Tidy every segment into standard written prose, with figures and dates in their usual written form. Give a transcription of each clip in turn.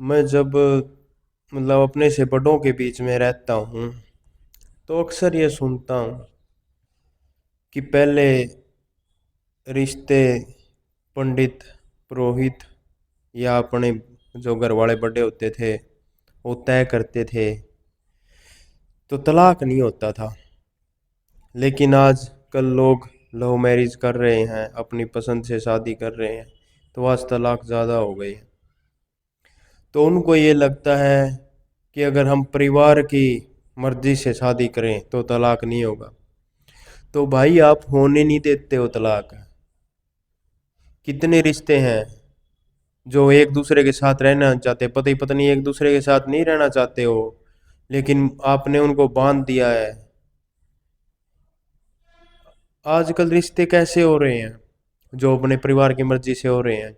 मैं जब मतलब अपने से बड़ों के बीच में रहता हूँ तो अक्सर ये सुनता हूँ कि पहले रिश्ते पंडित पुरोहित या अपने जो घर वाले बड़े होते थे वो तय करते थे तो तलाक नहीं होता था। लेकिन आज कल लोग लव मैरिज कर रहे हैं, अपनी पसंद से शादी कर रहे हैं, तो आज तलाक ज़्यादा हो गई है। तो उनको ये लगता है कि अगर हम परिवार की मर्जी से शादी करें तो तलाक नहीं होगा। तो भाई आप होने नहीं देते हो तलाक। कितने रिश्ते हैं जो एक दूसरे के साथ रहना चाहते, पति पत्नी एक दूसरे के साथ नहीं रहना चाहते हो, लेकिन आपने उनको बांध दिया है। आजकल रिश्ते कैसे हो रहे हैं जो अपने परिवार की मर्जी से हो रहे हैं,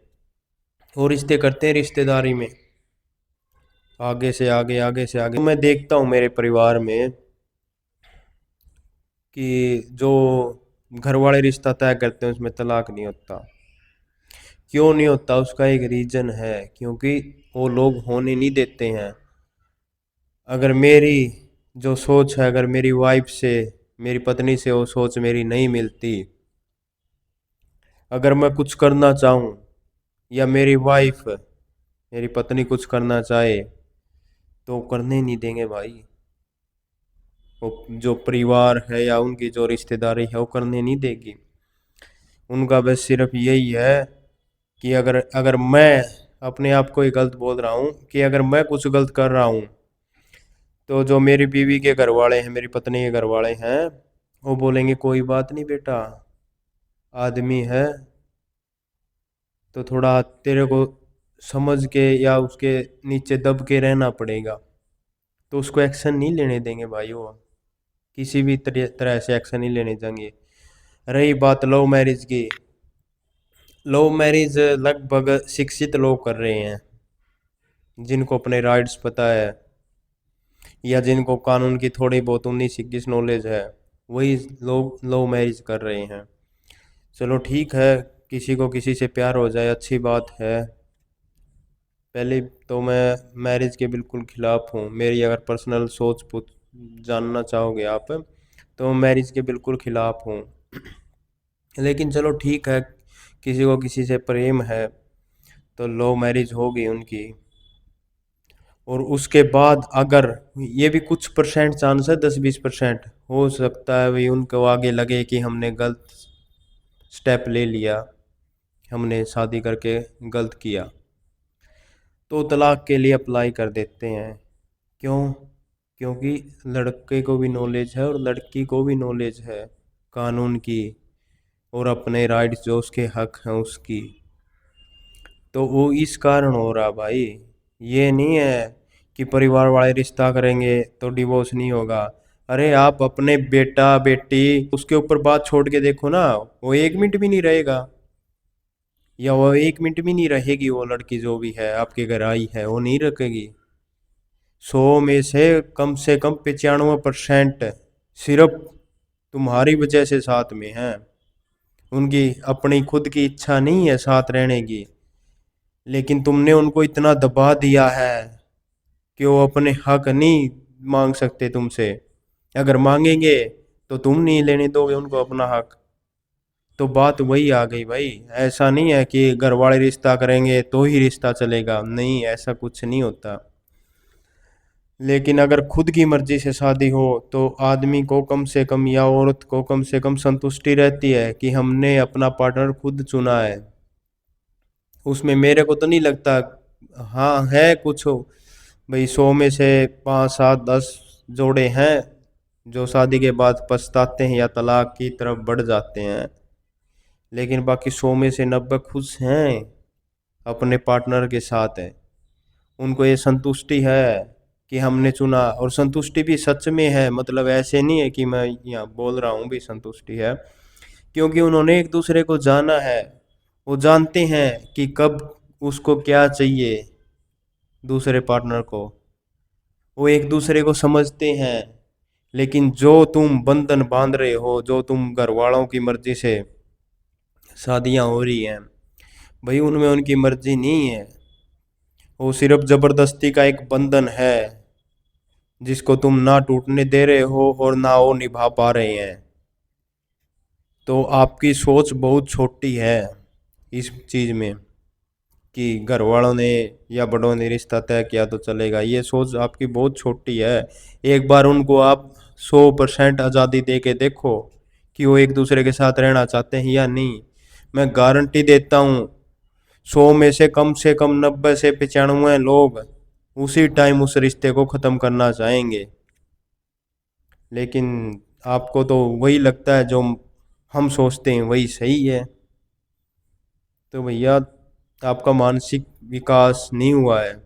वो रिश्ते करते हैं रिश्तेदारी में, आगे से आगे आगे से आगे। तो मैं देखता हूँ मेरे परिवार में कि जो घर वाले रिश्ता तय करते हैं उसमें तलाक नहीं होता। क्यों नहीं होता? उसका एक रीजन है, क्योंकि वो लोग होने नहीं देते हैं। अगर मेरी जो सोच है, अगर मेरी वाइफ से, मेरी पत्नी से वो सोच मेरी नहीं मिलती, अगर मैं कुछ करना चाहूँ या मेरी वाइफ, मेरी पत्नी कुछ करना चाहे तो करने नहीं देंगे भाई। वो जो परिवार है या उनकी जो रिश्तेदारी है वो करने नहीं देगी। उनका बस सिर्फ यही है कि अगर अगर मैं अपने आप को ही गलत बोल रहा हूँ कि अगर मैं कुछ गलत कर रहा हूँ तो जो मेरी बीवी के घर वाले हैं, मेरी पत्नी के घर वाले हैं, वो बोलेंगे कोई बात नहीं बेटा, आदमी है तो थोड़ा तेरे को समझ के या उसके नीचे दब के रहना पड़ेगा। तो उसको एक्शन नहीं लेने देंगे भाई वो, किसी भी तरह से एक्शन नहीं लेने देंगे। रही बात लव मैरिज की, लव मैरिज लगभग शिक्षित लोग कर रहे हैं, जिनको अपने राइट्स पता है या जिनको कानून की थोड़ी बहुत 19-21 नॉलेज है, वही लोग लव मैरिज कर रहे हैं। चलो ठीक है, किसी को किसी से प्यार हो जाए अच्छी बात है। पहले तो मैं मैरिज के बिल्कुल खिलाफ हूँ। मेरी अगर पर्सनल सोच पूछ जानना चाहोगे आप, तो मैं मैरिज के बिल्कुल खिलाफ हूँ। लेकिन चलो ठीक है, किसी को किसी से प्रेम है तो लव मैरिज होगी उनकी। और उसके बाद अगर ये भी कुछ परसेंट चांस है, 10-20% हो सकता है भाई उनको आगे लगे कि हमने गलत स्टेप ले लिया, हमने शादी करके गलत किया, तो तलाक के लिए अप्लाई कर देते हैं। क्यों? क्योंकि लड़के को भी नॉलेज है और लड़की को भी नॉलेज है कानून की और अपने राइट्स जो उसके हक हैं उसकी। तो वो इस कारण हो रहा भाई। ये नहीं है कि परिवार वाले रिश्ता करेंगे तो डिवोर्स नहीं होगा। अरे आप अपने बेटा बेटी उसके ऊपर बात छोड़ के देखो ना, वो 1 मिनट भी नहीं रहेगा, या वो 1 मिनट भी नहीं रहेगी। वो लड़की जो भी है आपके घर आई है वो नहीं रखेगी। 100 में से कम 95% सिर्फ तुम्हारी वजह से साथ में है। उनकी अपनी खुद की इच्छा नहीं है साथ रहने की, लेकिन तुमने उनको इतना दबा दिया है कि वो अपने हक नहीं मांग सकते तुमसे। अगर मांगेंगे तो तुम नहीं लेने दोगे उनको अपना हक। तो बात वही आ गई भाई। ऐसा नहीं है कि घर वाले रिश्ता करेंगे तो ही रिश्ता चलेगा, नहीं, ऐसा कुछ नहीं होता। लेकिन अगर खुद की मर्जी से शादी हो तो आदमी को कम से कम या औरत को कम से कम संतुष्टि रहती है कि हमने अपना पार्टनर खुद चुना है। उसमें मेरे को तो नहीं लगता, हाँ है कुछ भाई, 100 में से 5, 7, 10 जोड़े हैं जो शादी के बाद पछताते हैं या तलाक की तरफ बढ़ जाते हैं। लेकिन बाकी 100 में से 90 खुश हैं अपने पार्टनर के साथ है। उनको ये संतुष्टि है कि हमने चुना, और संतुष्टि भी सच में है, मतलब ऐसे नहीं है कि मैं यहाँ बोल रहा हूँ भी संतुष्टि है, क्योंकि उन्होंने एक दूसरे को जाना है। वो जानते हैं कि कब उसको क्या चाहिए, दूसरे पार्टनर को, वो एक दूसरे को समझते हैं। लेकिन जो तुम बंधन बांध रहे हो, जो तुम घर वालों की मर्जी से शादियां हो रही हैं, भाई उनमें उनकी मर्जी नहीं है। वो सिर्फ जबरदस्ती का एक बंधन है जिसको तुम ना टूटने दे रहे हो और ना वो निभा पा रहे हैं। तो आपकी सोच बहुत छोटी है इस चीज में कि घर वालों ने या बड़ों ने रिश्ता तय किया तो चलेगा, ये सोच आपकी बहुत छोटी है। एक बार उनको आप 100% आज़ादी दे के देखो कि वो एक दूसरे के साथ रहना चाहते हैं या नहीं। मैं गारंटी देता हूँ 100 में से कम 90 से 95 लोग उसी टाइम उस रिश्ते को ख़त्म करना चाहेंगे। लेकिन आपको तो वही लगता है जो हम सोचते हैं वही सही है। तो भैया आपका मानसिक विकास नहीं हुआ है।